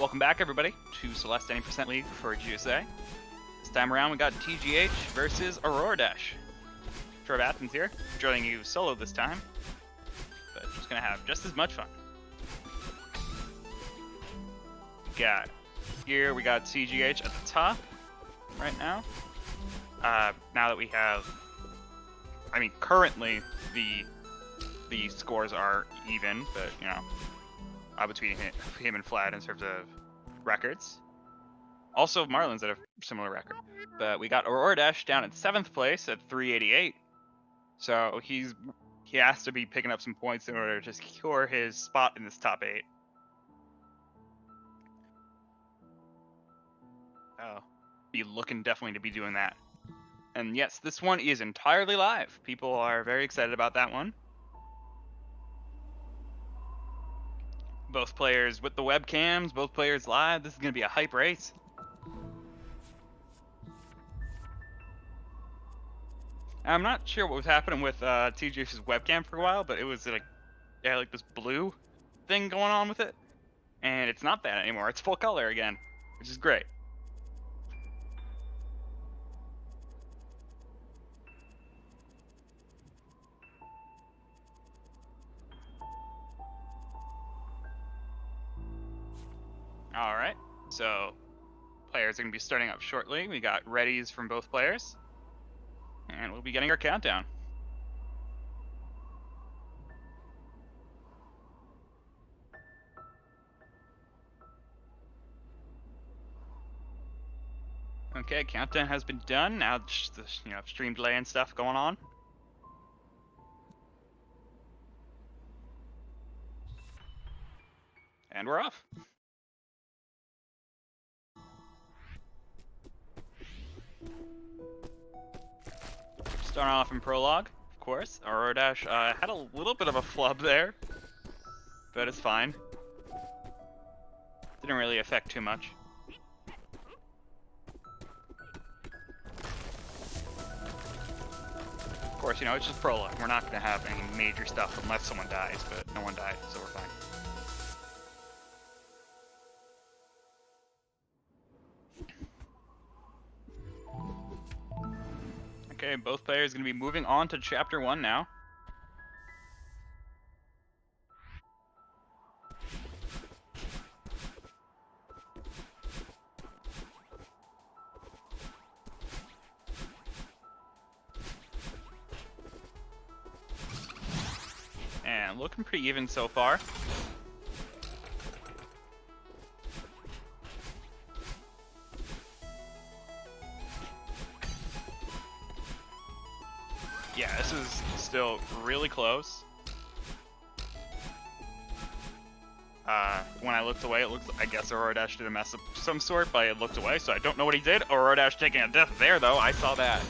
Welcome back, everybody, to Celeste 90% League for GSA. This time around, we got TGH versus AuroraDash. Trev Athens here, joining you solo this time, but just gonna have just as much fun. Here we got TGH at the top right now. Now that we have, currently the scores are even, but you know, between him and Flad in terms of records. Also, Marlins at a similar record. But we got AuroraDash down in 7th place at 388. So he has to be picking up some points in order to secure his spot in this top 8. Be looking definitely to be doing that. And yes, this one is entirely live. People are very excited about that one. Both players with the webcams, both players live. This is going to be a hype race. I'm not sure what was happening with TGH's webcam for a while, but it was like this blue thing going on with it. And it's not that anymore. It's full color again, which is great. All right, so players are going to be starting up shortly. We got readies from both players, and we'll be getting our countdown. Okay, countdown has been done. Now just the stream delay and stuff going on. And we're off. Starting off in prologue, of course. AuroraDash had a little bit of a flub there, but it's fine. Didn't really affect too much. Of course, it's just prologue. We're not going to have any major stuff unless someone dies, but no one died, so we're fine. Okay, both players are going to be moving on to Chapter 1 now. And looking pretty even so far. Yeah, this is still really close. When I looked away, I guess AuroraDash did a mess of some sort, but I looked away, so I don't know what he did. AuroraDash taking a death there, though. I saw that.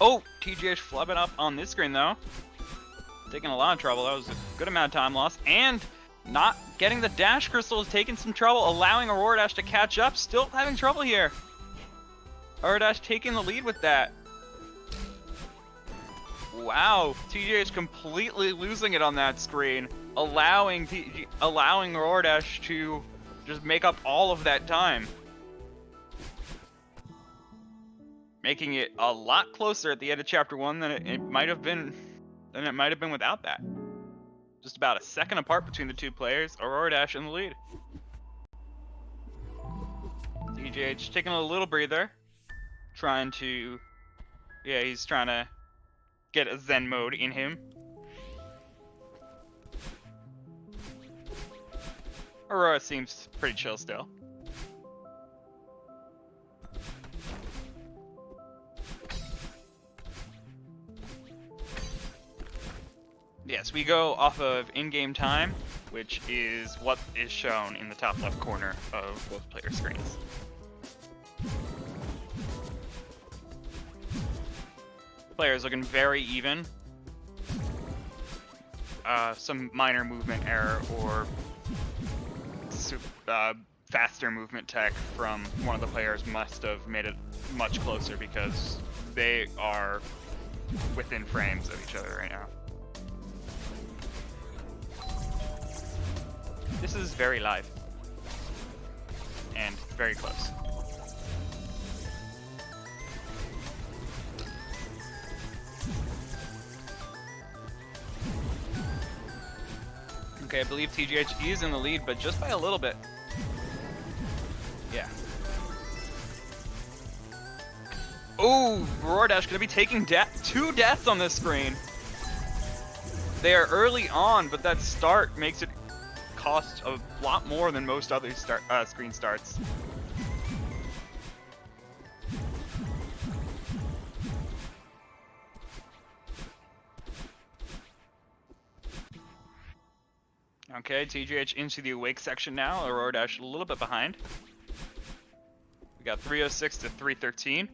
Oh, TGH flubbing up on this screen, though. Taking a lot of trouble. That was a good amount of time lost. And not getting the dash crystal is taking some trouble, allowing AuroraDash to catch up. Still having trouble here. AuroraDash taking the lead with that. Wow, TGH completely losing it on that screen, allowing AuroraDash to just make up all of that time, making it a lot closer at the end of Chapter 1 than it might have been without that. Just about a second apart between the two players. AuroraDash in the lead. TGH taking a little breather. He's trying to get a Zen mode in him. Aurora seems pretty chill still. Yes, we go off of in-game time, which is what is shown in the top left corner of both player screens. Players looking very even. Some minor movement error or faster movement tech from one of the players must have made it much closer because they are within frames of each other right now. This is very live. And very close. Okay, I believe TGH is in the lead, but just by a little bit. Yeah. Oh, AuroraDash gonna be taking two deaths on this screen. They are early on, but that start makes it cost a lot more than most other screen starts. Okay, TGH into the awake section now. AuroraDash a little bit behind. We got 306 to 313.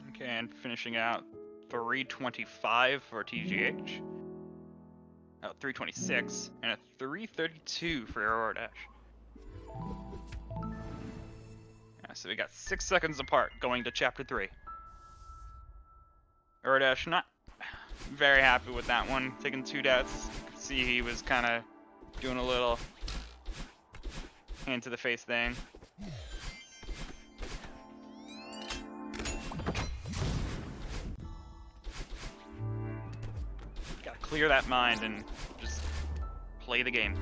Okay, and finishing out 325 for TGH. Oh, 326 and a 332 for AuroraDash. So we got 6 seconds apart going to chapter 3. AuroraDash not very happy with that one, taking 2 deaths. Could see he was kind of doing a little hand to the face thing. Gotta clear that mind and just play the game.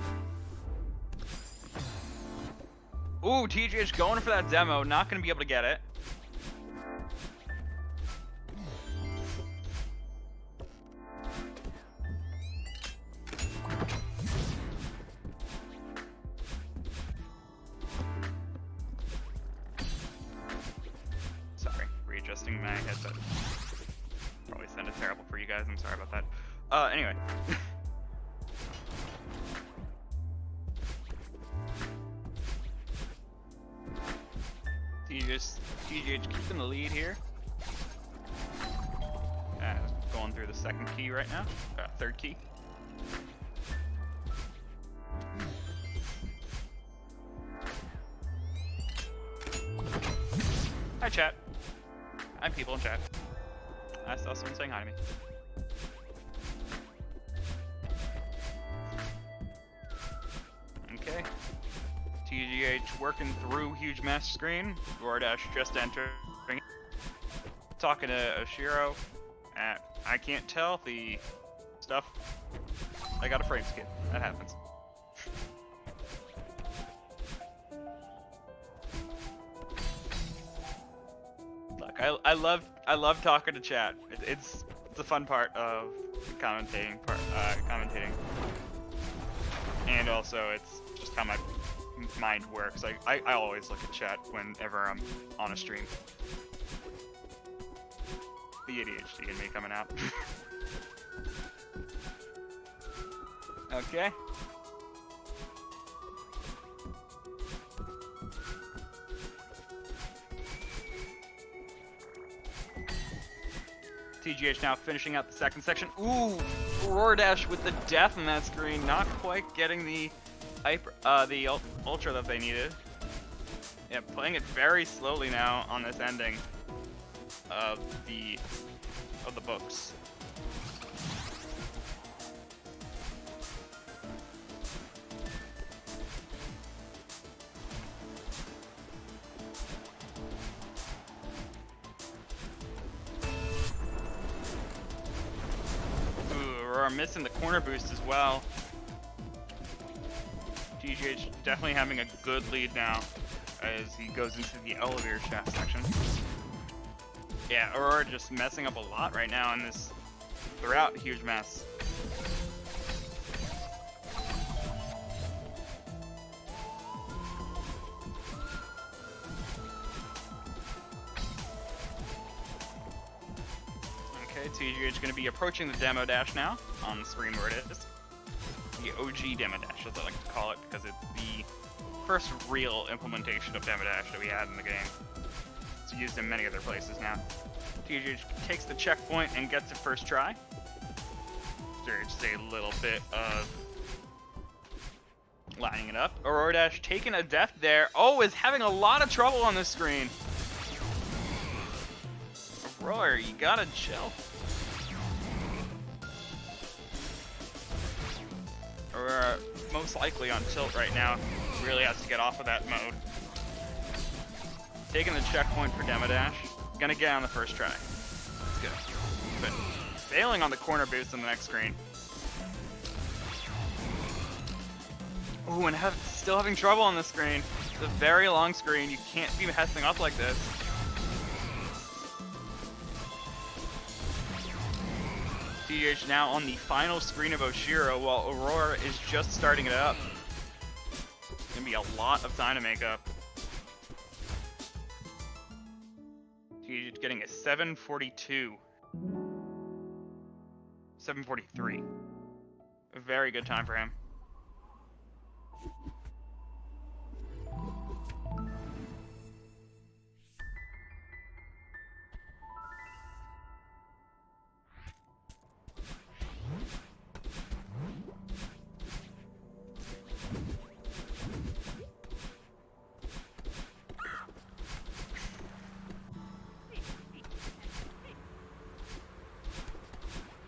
Ooh, TGH going for that demo, not going to be able to get it. Sorry, readjusting my headset. Probably sounded terrible for you guys, I'm sorry about that. Anyway. TGH keeping the lead here. Going through the second key right now. Third key. Hi chat. Hi people in chat. I saw someone saying hi to me. Okay. TGH working through huge mess screen. AuroraDash just entering. Talking to Oshiro. I can't tell the stuff. I got a frame skip. That happens. Look, I love talking to chat. It's a fun part of commentating. Commentating. And also, it's just how my mind works. I always look at chat whenever I'm on a stream. The ADHD in me coming out. Okay. TGH now finishing out the second section. Ooh, AuroraDash with the death on that screen, not quite getting the ultra that they needed. Yeah, playing it very slowly now on this ending of the books. Ooh, we're missing the corner boost as well. TGH definitely having a good lead now as he goes into the elevator shaft section. Yeah, Aurora just messing up a lot right now in this throughout huge mess. Okay, TGH going to be approaching the demo dash now on the screen where it is. The OG demo dash, as I like to call it, because it's the first real implementation of demo dash that we had in the game. It's used in many other places now. TGH takes the checkpoint and gets it first try. There's just a little bit of lining it up. AuroraDash taking a death there. Oh, is having a lot of trouble on this screen. Roar, you gotta chill. Aurora, most likely on tilt right now, really has to get off of that mode. Taking the checkpoint for Demo Dash. Gonna get on the first try. That's good. But failing on the corner boost on the next screen. Ooh, and still having trouble on the screen. It's a very long screen. You can't be messing up like this. TGH now on the final screen of Oshiro while Aurora is just starting it up. It's gonna be a lot of time to make up. TGH getting a 7:42. 7:43. A very good time for him.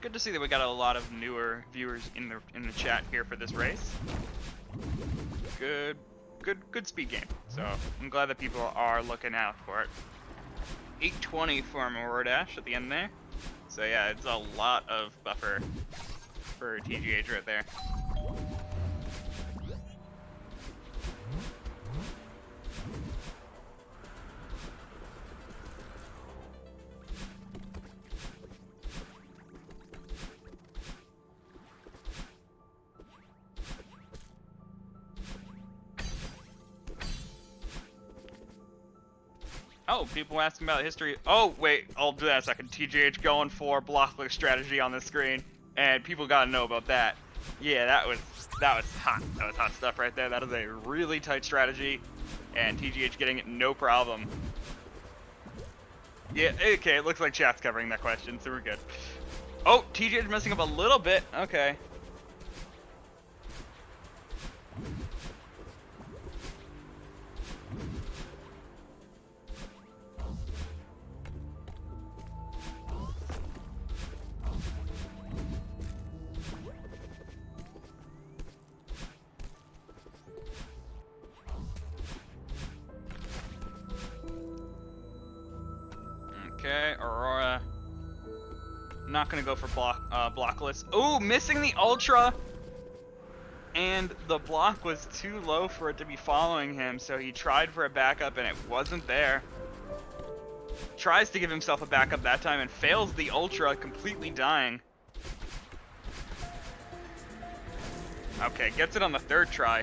Good to see that we got a lot of newer viewers in the chat here for this race. Good speed game. So I'm glad that people are looking out for it. 820 from AuroraDash at the end there. So yeah, it's a lot of buffer for TGH right there. Oh, people asking about history. Oh, wait, I'll do that in a second. TGH going for blockless strategy on the screen, and people gotta know about that. Yeah, that was hot. That was hot stuff right there. That is a really tight strategy, and TGH getting it no problem. Yeah, okay, it looks like chat's covering that question, so we're good. Oh, TGH messing up a little bit. Okay. Okay, Aurora. Not gonna go for blockless. Ooh, missing the ultra! And the block was too low for it to be following him, so he tried for a backup and it wasn't there. Tries to give himself a backup that time and fails the ultra, completely dying. Okay, gets it on the third try.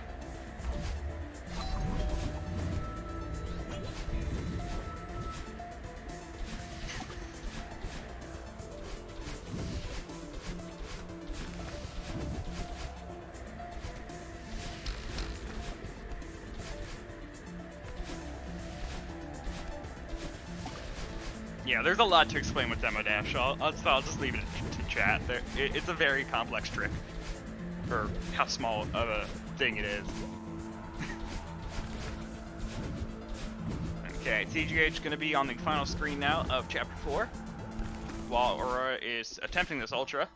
Yeah, there's a lot to explain with Demo Dash. I'll just leave it to chat. It's a very complex trick for how small of a thing it is. Okay, TGH going to be on the final screen now of Chapter 4, while Aurora is attempting this Ultra.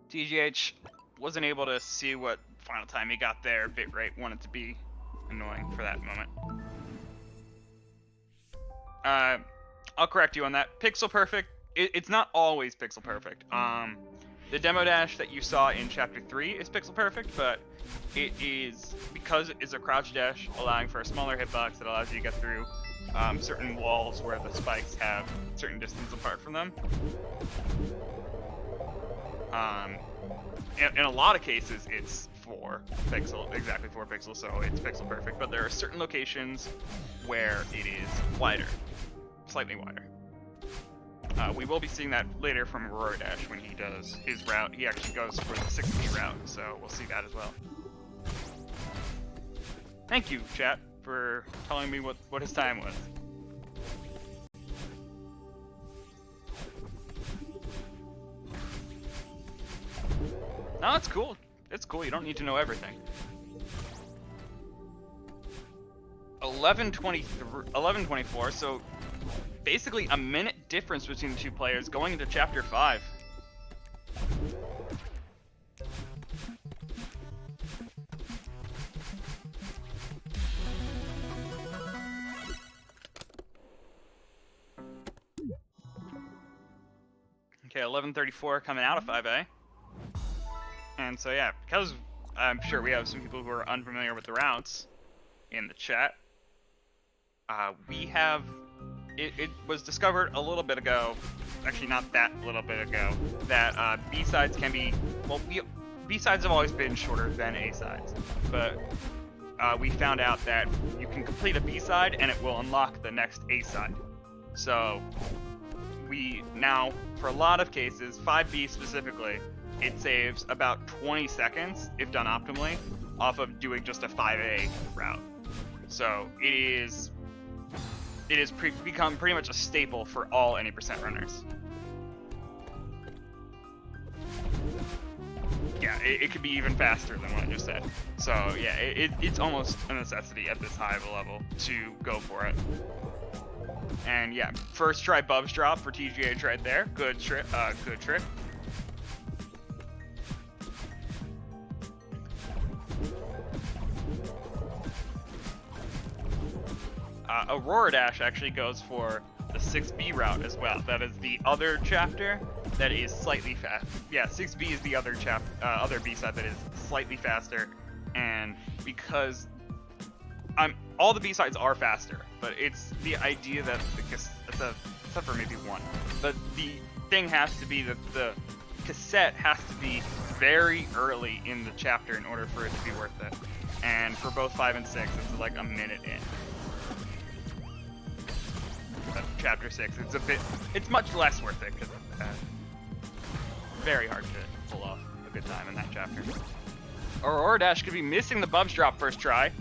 TGH wasn't able to see what final time he got there. Bitrate wanted to be annoying for that moment. I'll correct you on that. Pixel perfect. It's not always pixel perfect. The Demo Dash that you saw in Chapter 3 is pixel perfect, but it is, because it is a crouch dash, allowing for a smaller hitbox that allows you to get through certain walls where the spikes have certain distance apart from them. In a lot of cases, it's 4 pixel, exactly 4 pixels, so it's pixel perfect. But there are certain locations where it is wider, slightly wider. We will be seeing that later from AuroraDash when he does his route. He actually goes for the 60 route, so we'll see that as well. Thank you, chat, for telling me what his time was. No, it's cool. It's cool. You don't need to know everything. 11:24. So basically a minute difference between the two players going into Chapter 5. Okay, 11:34 coming out of 5A. And so yeah, because I'm sure we have some people who are unfamiliar with the routes in the chat, we have, it was discovered a little bit ago, actually not that little bit ago, that B-sides can be, well, B-sides have always been shorter than A-sides, but we found out that you can complete a B-side and it will unlock the next A-side. So we now, for a lot of cases, 5B specifically, it saves about 20 seconds, if done optimally, off of doing just a 5A route. So it is become pretty much a staple for all any percent runners. Yeah, it could be even faster than what I just said. So yeah, it's almost a necessity at this high of a level to go for it. And yeah, first try Bubs drop for TGH right there. Good trick. Good trick. AuroraDash actually goes for the 6B route as well. That is the other chapter that is slightly fast. Yeah, 6B is the other other B-side that is slightly faster, and because all the B-sides are faster, but it's the idea that except for maybe one, but the thing has to be that the cassette has to be very early in the chapter in order for it to be worth it. And for both 5 and 6, it's like a minute in. Chapter 6, it's much less worth it because very hard to pull off a good time in that chapter. AuroraDash could be missing the Bubs drop first try.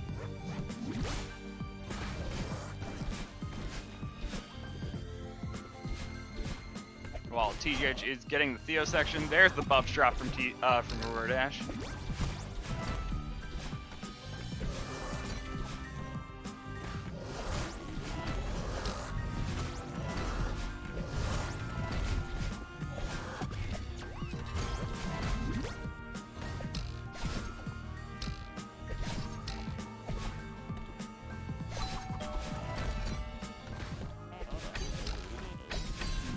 While TGH is getting the Theo section, there's the Bubs drop from AuroraDash.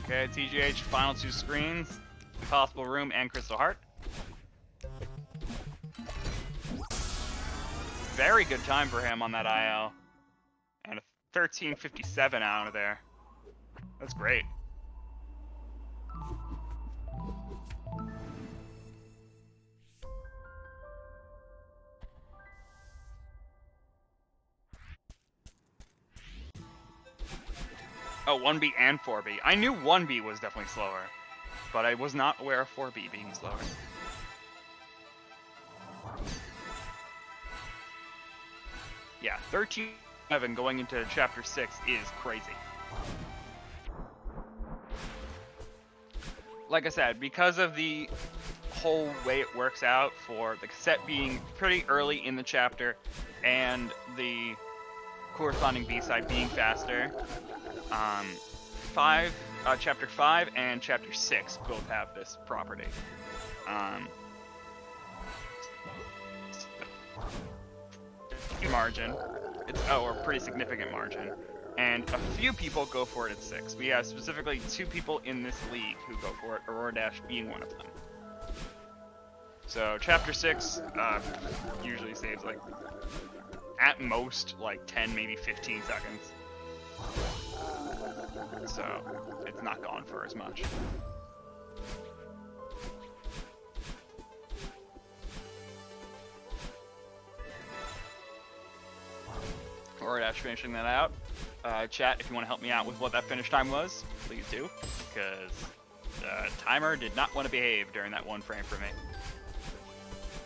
Okay, TGH, final 2 screens, Impossible Room and Crystal Heart. Very good time for him on that IL. And a 13:57 out of there. That's great. Oh, 1B and 4B. I knew 1B was definitely slower, but I was not aware of 4B being slower. Yeah, 13:11 going into Chapter 6 is crazy. Like I said, because of the whole way it works out for the cassette being pretty early in the chapter and the corresponding B-side being faster, Chapter 5 and Chapter 6 both have this property. Margin, or pretty significant margin, and a few people go for it at 6. We have specifically 2 people in this league who go for it, AuroraDash being one of them. So Chapter 6 usually saves like at most like 10, maybe 15 seconds. So it's not gone for as much. AuroraDash finishing that out. Chat, if you want to help me out with what that finish time was, please do, because the timer did not want to behave during that 1 frame for me.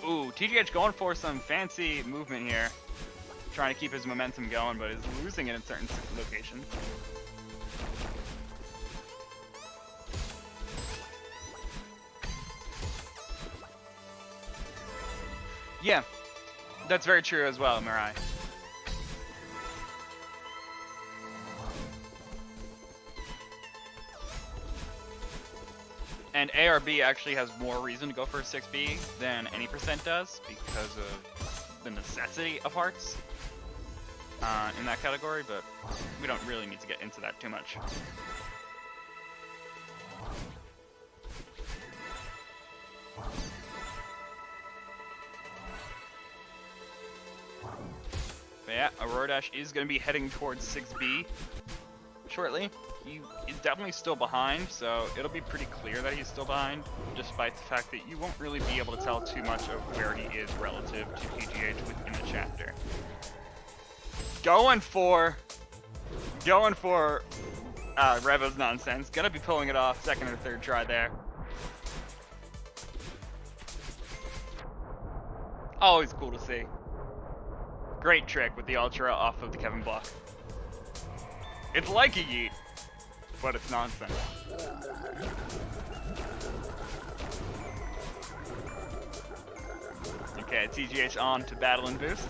Ooh, TGH going for some fancy movement here. Trying to keep his momentum going, but is losing it in certain locations. Yeah, that's very true as well, Mirai. And ARB actually has more reason to go for a 6B than any percent does because of the necessity of hearts in that category, but we don't really need to get into that too much. But yeah, AuroraDash is going to be heading towards 6B shortly. He is definitely still behind, so it'll be pretty clear that he's still behind, despite the fact that you won't really be able to tell too much of where he is relative to TGH within the chapter. Going for Revo's nonsense. Gonna be pulling it off second or third try there. Always cool to see. Great trick with the Ultra off of the Kevin block. It's like a yeet, but it's nonsense. Okay, TGH on to battle and boost.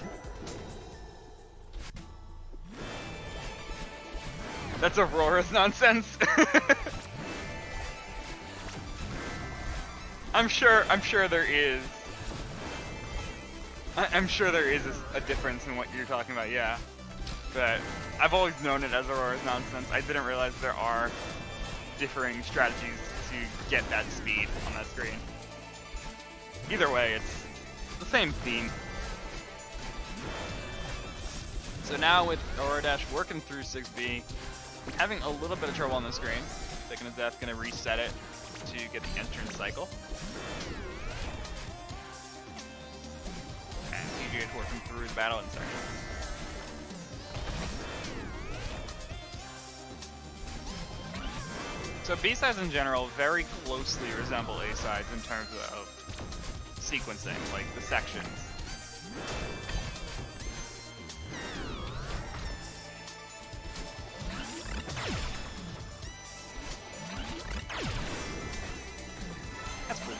That's Aurora's nonsense. I'm sure there is. I'm sure there is a difference in what you're talking about, yeah. But I've always known it as Aurora's nonsense. I didn't realize there are differing strategies to get that speed on that screen. Either way, it's the same theme. So now with AuroraDash working through 6B, having a little bit of trouble on the screen. Taking his death, gonna reset it to get the entrance cycle. And TGH working through his battle in section. So B-sides in general very closely resemble A-sides in terms of sequencing, like the sections. That's cool.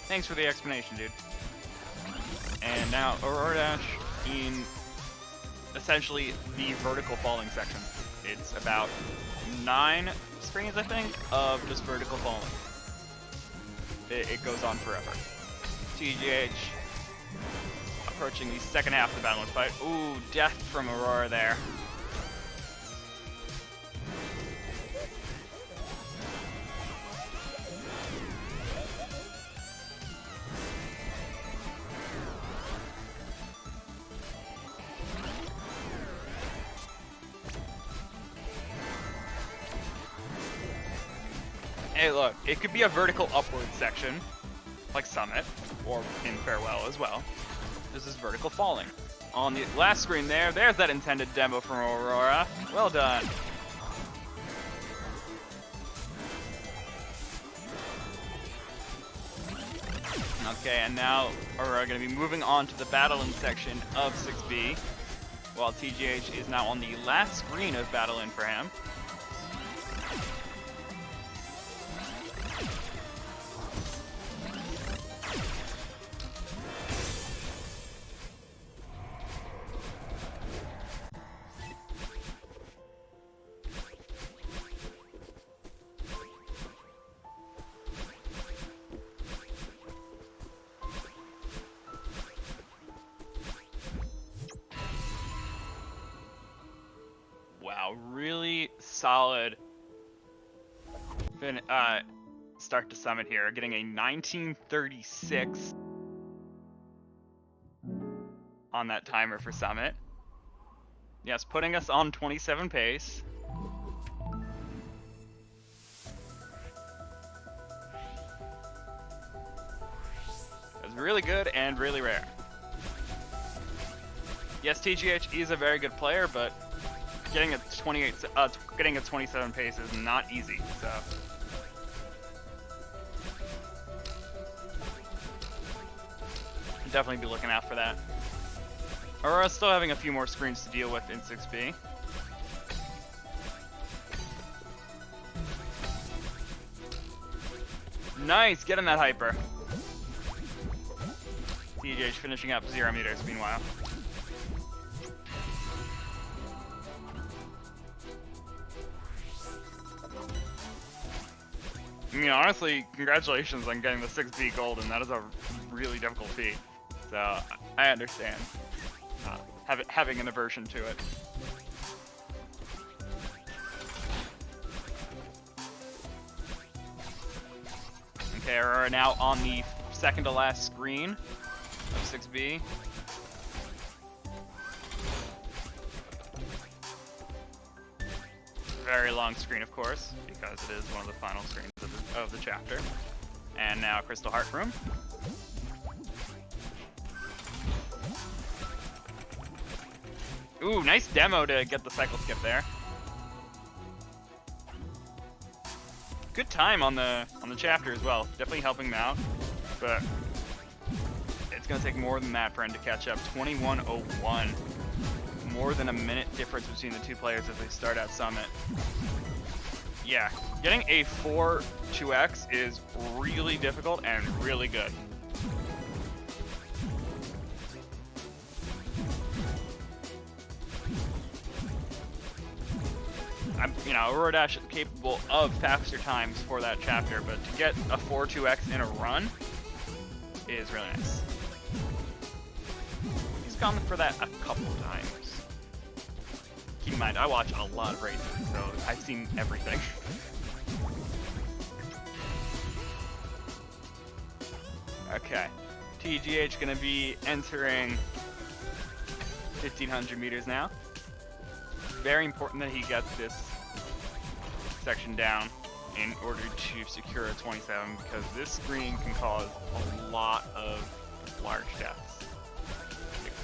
Thanks for the explanation, dude. And now AuroraDash in essentially the vertical falling section. It's about 9 screens, I think, of just vertical falling. It goes on forever. TGH approaching the second half of the battle and fight. Ooh, death from Aurora there. Hey, look, it could be a vertical upward section, like Summit, or in Farewell as well. This is vertical falling. On the last screen there's that intended demo from Aurora. Well done. Okay, and now Aurora going to be moving on to the battle-in section of 6B, while TGH is now on the last screen of battle-in for him. Wow, really solid start to Summit here, getting a 1936 on that timer for Summit. Yes, putting us on 27 pace. That's really good and really rare. Yes, TGH is a very good player, but getting a 27 pace is not easy. So definitely be looking out for that. Aurora's still having a few more screens to deal with in 6B. Nice, getting that hyper. TGH finishing up 0 meters meanwhile. I mean, honestly, congratulations on getting the 6B golden. That is a really difficult feat. So I understand having an aversion to it. Okay, we're now on the second to last screen of 6B. Very long screen, of course, because it is one of the final screens of the chapter. And now Crystal Heart Room. Ooh, nice demo to get the cycle skip there. Good time on the chapter as well. Definitely helping him out, but it's gonna take more than that for him to catch up. 21:01. More than a minute difference between the two players as they start at Summit. Yeah, getting a 4-2x is really difficult and really good. AuroraDash is capable of faster times for that chapter, but to get a 4-2x in a run is really nice. He's gone for that a couple times. Keep in mind, I watch a lot of races, so I've seen everything. Okay, TGH gonna be entering 1500 meters now. Very important that he gets this section down in order to secure a 27, because this screen can cause a lot of large deaths.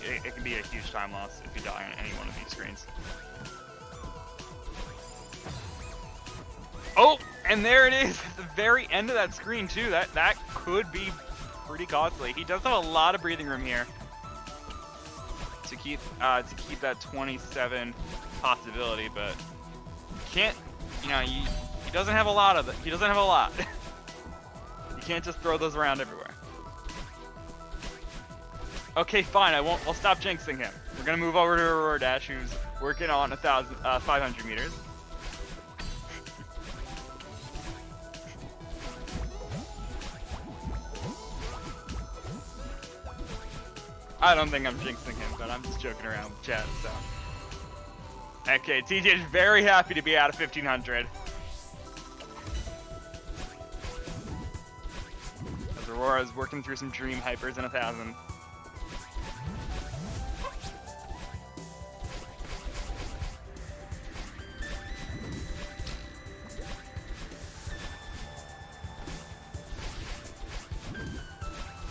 It can be a huge time loss if you die on any one of these screens. Oh, and there it is at the very end of that screen too. That could be pretty costly. He does have a lot of breathing room here to keep that 27 possibility, but can't. He doesn't have a lot of it. He doesn't have a lot. You can't just throw those around everywhere. Okay, fine. I'll stop jinxing him. We're gonna move over to AuroraDash, who's working on 500 meters. I don't think I'm jinxing him, but I'm just joking around with chat, so. Okay, TJ is very happy to be out of 1500. As Aurora's working through some dream hypers in 1000.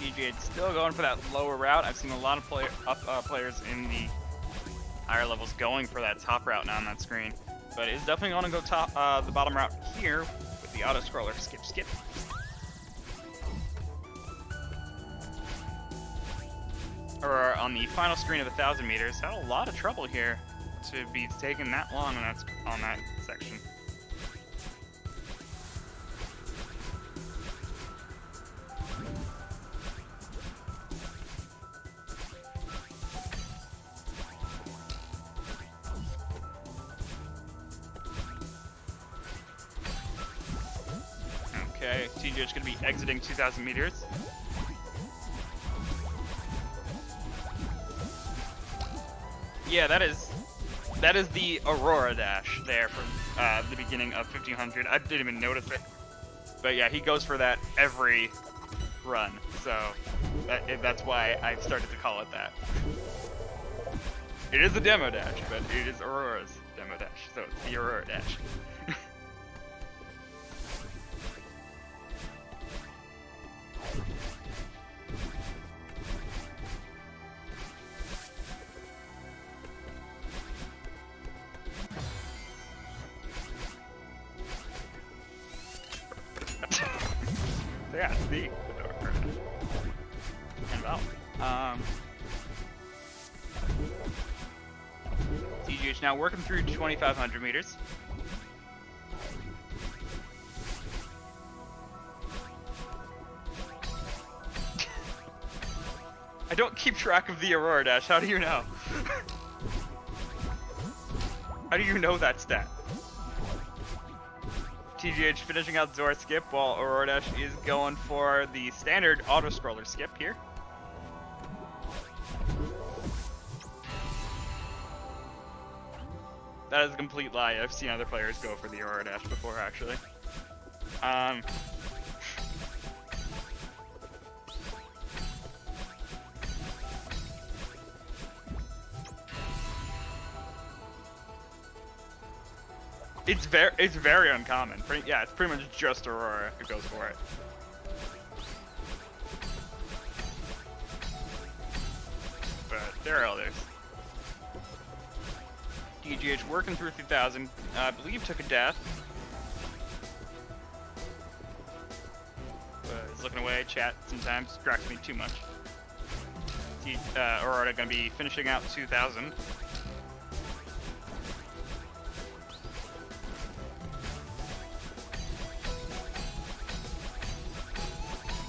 TJ still going for that lower route. I've seen a lot of players in the higher levels going for that top route now on that screen, but it's definitely going to go the bottom route here with the auto scroller skip. Or on the final screen of 1000 meters, had a lot of trouble here to be taking that long on that section. Okay, TGH is going to be exiting 2,000 meters. Yeah, that is the AuroraDash there from the beginning of 1500. I didn't even notice it, but yeah, he goes for that every run, so that's why I started to call it that. It is a demo dash, but it is Aurora's demo dash, so it's the AuroraDash. Yeah, the door. And well, TGH now working through 2,500 meters. I don't keep track of the AuroraDash. How do you know? How do you know that stat? TGH finishing out Zora skip while AuroraDash is going for the standard auto-scroller skip here. That is a complete lie. I've seen other players go for the AuroraDash before, actually. It's very uncommon. Yeah, it's pretty much just Aurora who goes for it. But there are others. TGH working through 3000. I believe took a death. But is looking away. Chat sometimes distracts me too much. Aurora gonna be finishing out 2000.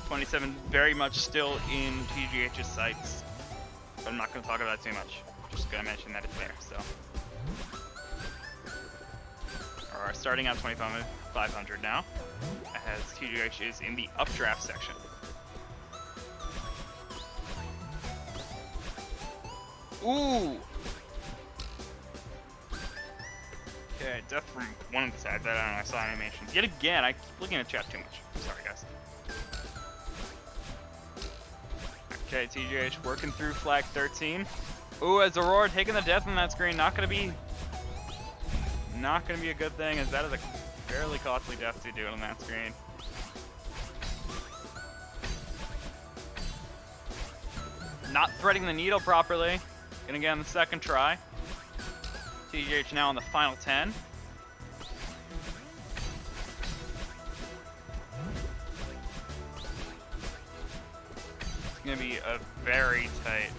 '27 very much still in TGH's sights, but I'm not going to talk about it too much. Just going to mention that it's there, so. Aurora starting out 2500 now, as TGH is in the updraft section. Ooh! Okay, death from one of the sides. I don't know, I saw animations. Yet again, I keep looking at chat too much. Sorry, guys. Okay, TGH working through flag 13. Ooh, as Aurora taking the death on that screen, not gonna be a good thing, as that is a fairly costly death to do on that screen. Not threading the needle properly. Gonna get on the second try. TGH now on the final 10. Gonna be a very tight.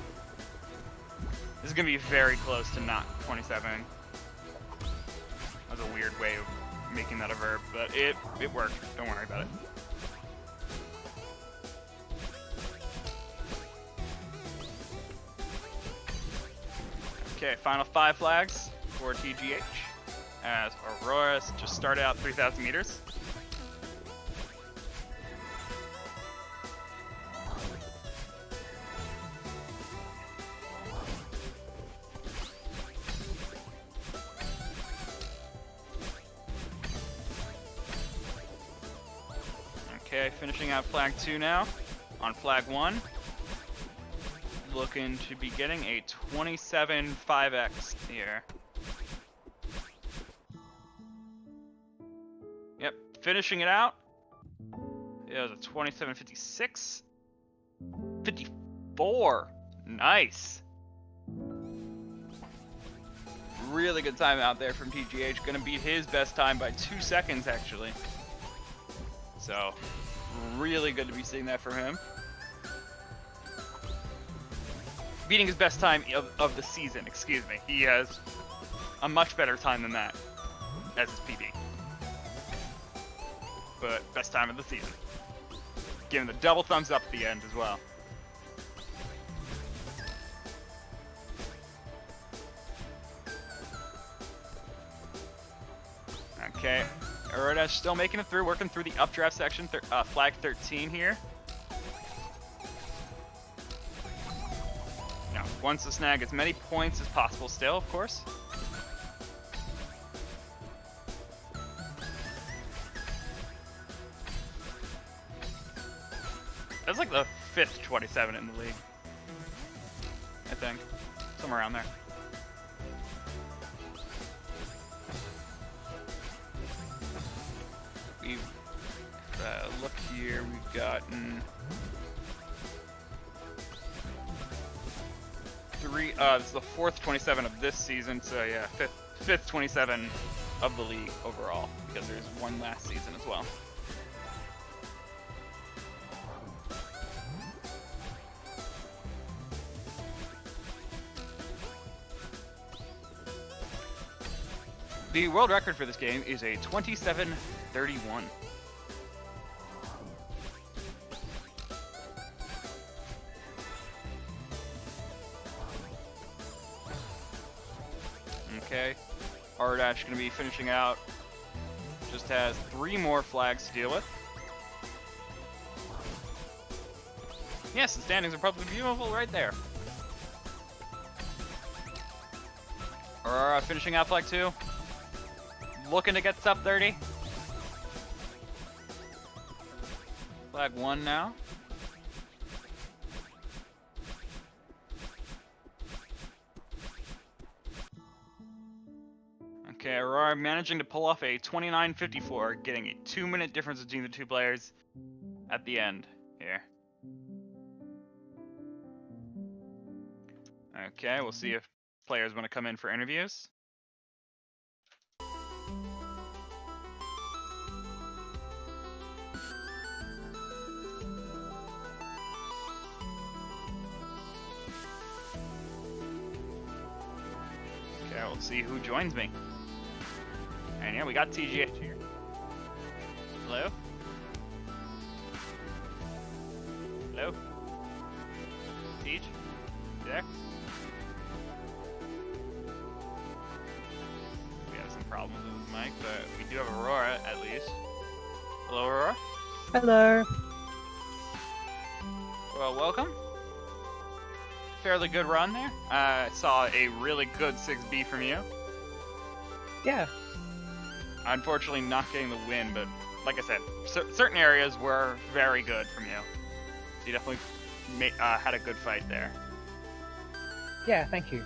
This is gonna be very close to not 27. That was a weird way of making that a verb, but it worked. Don't worry about it. Okay, final 5 flags for TGH as Aurora just started out 3,000 meters. Okay, finishing out flag 2 now. On flag 1, looking to be getting a 27 5x here. Yep, finishing it out. It was a 27.56. 54. Nice. Really good time out there from TGH. Gonna beat his best time by 2 seconds, actually. So, really good to be seeing that from him. Beating his best time of the season, excuse me. He has a much better time than that as his PB. But best time of the season. Giving the double thumbs up at the end as well. Okay. AuroraDash still making it through, working through the updraft section, flag 13 here. Now, wants to snag as many points as possible still, of course. That's like the 5th 27 in the league, I think. Somewhere around there. We've look here, we've gotten 3, this is the 4th 27 of this season, so yeah, 5th 27 of the league overall, because there's one last season as well. The world record for this game is a 27:31. Okay, AuroraDash going to be finishing out just just has 3 more flags to deal with. Yes, the standings are probably beautiful right there. Aurora finishing out flag 2. Looking to get sub 30. Flag 1 now. Okay, Aurora managing to pull off a 29:54, getting a 2-minute difference between the two players at the end here. Okay, we'll see if players want to come in for interviews. Okay, we'll see who joins me. And yeah, we got TGH here. Hello? Hello? Teach? You there? We have some problems with his mic, but we do have Aurora at least. Hello, Aurora? Hello. Well, welcome. Fairly good run there. Saw a really good 6B from you. Yeah. Unfortunately, not getting the win, but like I said, certain areas were very good from you. So you definitely had a good fight there. Yeah, thank you.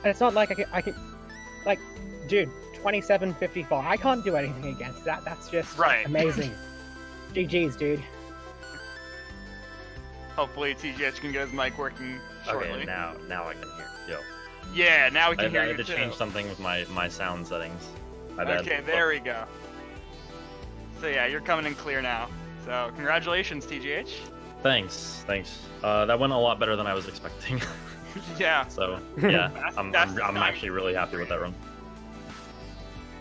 And it's not like I can, like, dude, 27:54. I can't do anything against that. That's just right. Amazing. GG's, dude. Hopefully TGH can get his mic working shortly. Okay, now I can hear. Yo. Yeah, now we can hear I you had to too. change something with my sound settings. My bad. Okay, there we go. So yeah, you're coming in clear now. So congratulations, TGH. Thanks. That went a lot better than I was expecting. Yeah. So yeah, I'm Fastest time. actually really happy with that run.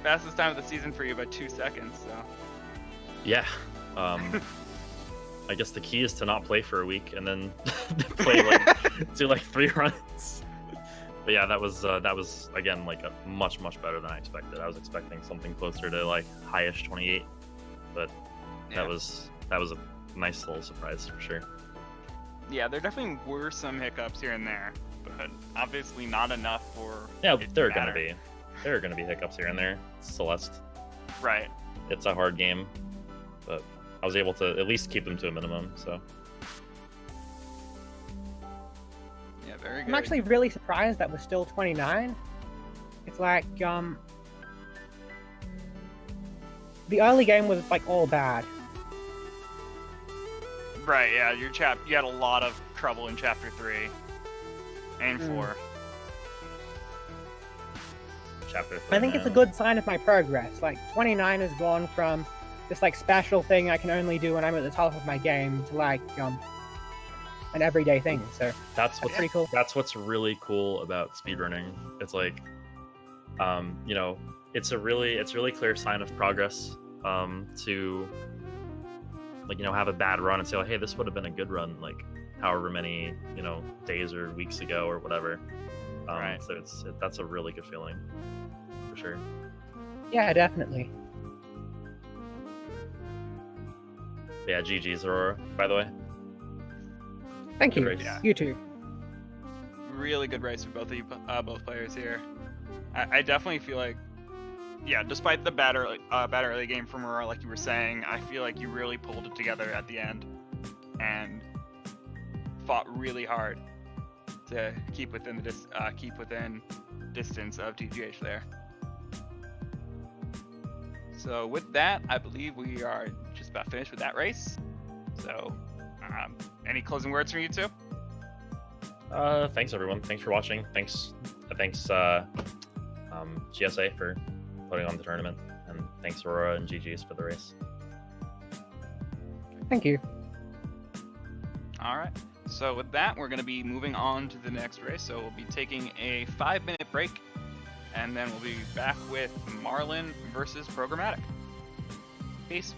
Fastest time of the season for you by 2 seconds. So. Yeah. I guess the key is to not play for a week and then play do 3 runs. But yeah, that was again like a much better than I expected. I was expecting something closer to highish 28, but Yeah. that was a nice little surprise for sure. Yeah, there definitely were some hiccups here and there, but obviously not enough for. Yeah, it to there are matter. gonna be hiccups here and there. It's Celeste. Right. It's a hard game, but I was able to at least keep them to a minimum. So Yeah, very good. I'm actually really surprised that we're still 29. It's like, the early game was all bad. Right. Yeah, you had a lot of trouble in chapter 3 and 4. chapter 3. I think it's a good sign of my progress. 29 has gone from this special thing I can only do when I'm at the top of my game to an everyday thing. So That's what's pretty cool. That's what's really cool about speedrunning. It's it's a really clear sign of progress. To have a bad run and say, hey, this would have been a good run, however many days or weeks ago or whatever. Right. So that's a really good feeling, for sure. Yeah, definitely. Yeah, GG's Aurora, by the way. Thank you. Good race. Yeah. You too. Really good race for both of you, both players here. I definitely feel like, yeah, despite the bad early game from Aurora, like you were saying, I feel like you really pulled it together at the end and fought really hard to keep within distance of TGH there. So with that, I believe we are just about finished with that race. So, any closing words from you two? Thanks everyone. Thanks for watching. Thanks GSA for putting on the tournament, and thanks Aurora and GG's for the race. Thank you. All right. So with that, we're going to be moving on to the next race. So we'll be taking a 5-minute break, and then we'll be back with Marlin versus Programmatic. Peace.